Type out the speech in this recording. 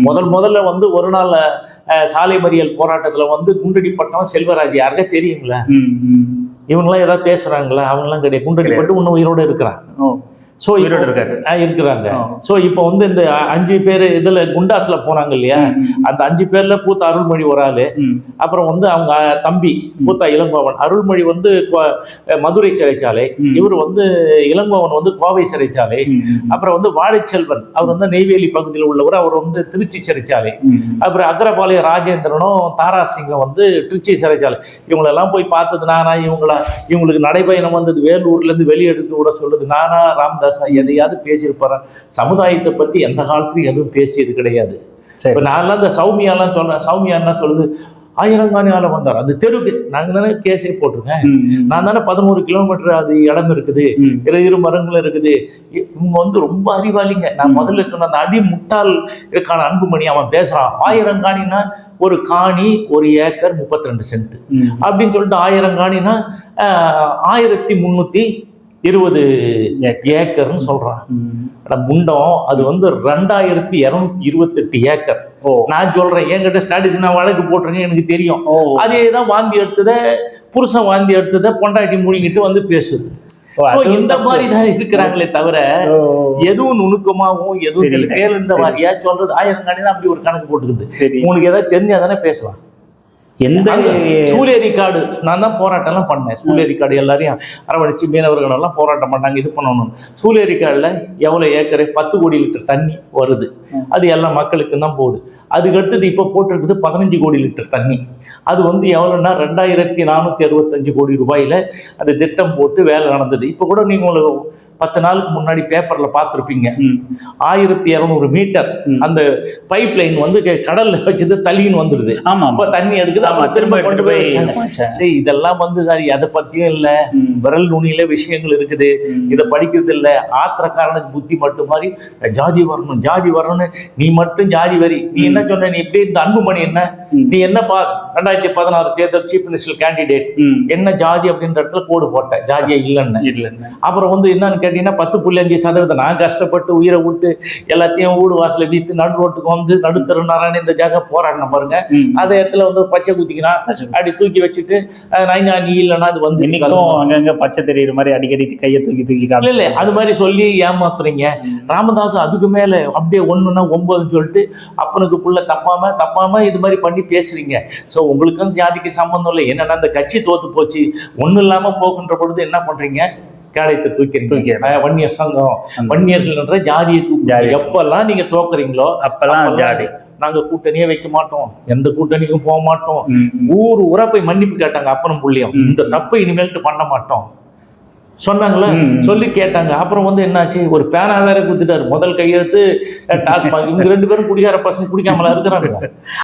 முதல்ல வந்து ஒரு நாள் சாலை மறியல் போராட்டத்துல வந்து குண்டடிப்பட்டவன் செல்வராஜ், யாருக்கா தெரியுங்களா? இவங்கெல்லாம் ஏதாவது பேசுறாங்களா? அவங்கெல்லாம் கிடையாது. குண்டடிப்பட்டு இன்னும் உயிரோட இருக்கிறான். ஸோ இருக்கிறாங்க. ஸோ இப்போ வந்து இந்த 5 பேர் இதுல குண்டாஸ்ல போனாங்க இல்லையா, அந்த 5 பேர்ல பூத்த அருள்மொழி ஒரு ஆளு, அப்புறம் வந்து அவங்க தம்பி பூத்தா இளங்கோவன். அருள்மொழி வந்து மதுரை சிறைச்சாலை, இவர் வந்து இளங்கோவன் வந்து கோவை சிறைச்சாலை, அப்புறம் வந்து வாழைச்செல்வன் அவர் வந்து நெய்வேலி பகுதியில் உள்ளவர், அவர் வந்து திருச்சி சிறைச்சாலை, அப்புறம் அக்ரபாளையம் ராஜேந்திரனும் தாராசிங்கம் வந்து திருச்சி சிறைச்சாலை. இவங்களெல்லாம் போய் பார்த்தது நானா? இவங்களுக்கு நடைபயணம் வந்தது வேலூர்ல இருந்து வெளியெடுத்து விட சொல்லுது நானா? ராமதாஸ் எதையாவது பேசியிருப்பாரு? சமுதாயத்தை பத்தி எந்த காலத்துலயும் எதுவும் பேசியது கிடையாது. இப்ப நான்லாம் இந்த சௌமியாலாம் சொல்றேன், சௌமியா என்ன சொல்லுது, ஆயிரங்காணி ஆள வந்தார் அந்த தெருவுக்கு. நாங்க தானே கேஸே போட்டிருக்கேன், நான் தானே 11 கிலோமீட்டர் அது இடம் இருக்குது, 2 மரங்களும் இருக்குது. இவங்க வந்து ரொம்ப அறிவாளிங்க. நான் முதல்ல சொன்ன அந்த அடி முட்டாள் இருக்கான அன்புமணி, அவன் பேசுறான் ஆயிரங்காணினா ஒரு காணி 1 ஏக்கர் 32 சென்ட் அப்படின்னு சொல்லிட்டு, ஆயிரங்காணினா 1320 ஏக்கர்னு சொல்றான். முண்டம் அது வந்து 2228 ஏக்கர். நான் சொல்றேன், என்கிட்ட ஸ்டாட்டிஸ் நான் வழக்கு போட்டிருக்கேன், எனக்கு தெரியும். அதேதான் வாந்தி எடுத்தத புருஷன் வாந்தி எடுத்தத பொண்டாட்டி மூழ்கிட்டு வந்து பேசுது. இந்த மாதிரி தான் இருக்கிறாங்களே தவிர எதுவும் நுணுக்கமாகவும் எதுவும் பேர் இந்த மாதிரியா சொல்றது. ஆயிரங்காணினா அப்படி ஒரு கணக்கு போட்டுக்குது. உங்களுக்கு ஏதாவது தெரிஞ்சாதானே பேசலாம். எந்த சூலேரிக்காடு நான் தான் போராட்டம்லாம் பண்ணேன். சூலேரிக்காடு எல்லாரையும் அரவணைச்சு மீனவர்கள் எல்லாம் போராட்டம் பண்ணாங்க, இது பண்ணணும். சூலேரிக்காடுல எவ்வளோ ஏக்கரு 10 கோடி லிட்டர் தண்ணி வருது, அது எல்லா மக்களுக்கு தான் போகுது. அதுக்கு அடுத்தது இப்போ போட்டிருக்குது 15 கோடி லிட்டர் தண்ணி. அது வந்து எவ்வளோன்னா 2465 கோடி ரூபாயில அந்த திட்டம் போட்டு வேலை நடந்தது. இப்போ கூட நீங்கள் 10 நாளுக்கு முன்னாடி பேப்பர்ல பார்த்துருப்பீங்க, 1200 மீட்டர் அந்த பைப் லைன் வந்து கடல்ல வச்சது தள்ளின்னு வந்துடுது. அப்ப தண்ணி எடுக்குது, அப்புறம் திரும்ப கொண்டு போய் சரி. இதெல்லாம் வந்து அதை பத்தியும் இல்ல, விரல் நுனியில விஷயங்கள் இருக்குது, இதை படிக்கிறது இல்ல. ஆத்திரக்காரனுக்கு புத்தி மட்டும் மாதிரி ஜாதி வரணும் ஜாதி வரணும்னு நீ மட்டும் ஜாதி வரி. நீ என்ன சொன்ன? நீ எப்படி இந்த அன்புமணி என்ன நீ என்ன 2016 தேர்தல் சீஃப் மினிஸ்டர் கேண்டிடேட் என்ன ஜாதி அப்படின்ற இடத்துல கோடு போட்ட, ஜாதியே இல்லைன்னு. அப்புறம் வந்து என்னன்னு கேட்டீங்கன்னா 10.5% நான் கஷ்டப்பட்டு உயிரை விட்டு எல்லாத்தையும் வீடு வாசல வீத்து நடு ரோட்டுக்கு வந்து நடுத்தர நாராயண இந்த ஜாக போராடின பாருங்க. அதே இடத்துல வந்து பச்சை குத்திக்கிறான், அப்படி தூக்கி வச்சுட்டு நைனா நீ இல்லைன்னா அது வந்து அங்கங்க பச்சை தெரியுற மாதிரி அடிக்கடி கையை தூக்கி இல்ல அது மாதிரி சொல்லி ஏமாத்துறீங்க. ராமதாஸ் அதுக்கு மேல அப்படியே 1ன்னா 9 சொல்லிட்டு அப்பனுக்கு புள்ள தப்பாம இது மாதிரி பண்ணி பேசுறீங்க. ஸோ உங்களுக்கும் ஜாதிக்கு சம்பந்தம் இல்லை. என்னன்னா அந்த கட்சி தோத்து போச்சு, ஒன்றும் இல்லாம போகின்ற பொழுது என்ன பண்றீங்க? கேடயத்தை தூக்கி வன்னியர் சங்கம், வன்னியர்கள் ஜாதியை தூக்கி. எப்பெல்லாம் நீங்க தோக்குறீங்களோ அப்பெல்லாம் ஜாதி. நாங்க கூட்டணியே வைக்க மாட்டோம், எந்த கூட்டணிக்கும் போக மாட்டோம். ஊரா போய் மன்னிப்பு கேட்டாங்க அப்பனும் புள்ளியும், இந்த தப்பை இனிமேல்ட்டு பண்ண மாட்டோம் சொன்னாங்களா, சொல்லி கேட்டாங்க. அப்புறம் வந்து என்னாச்சு, ஒரு பேனா வேற குடுத்துட்டாரு. முதல் கையெழுத்து டாஸ்மாக். இவங்க 2 பேரும் குடிகார பசங்க, குடிக்காமலா இருக்கிறாங்க.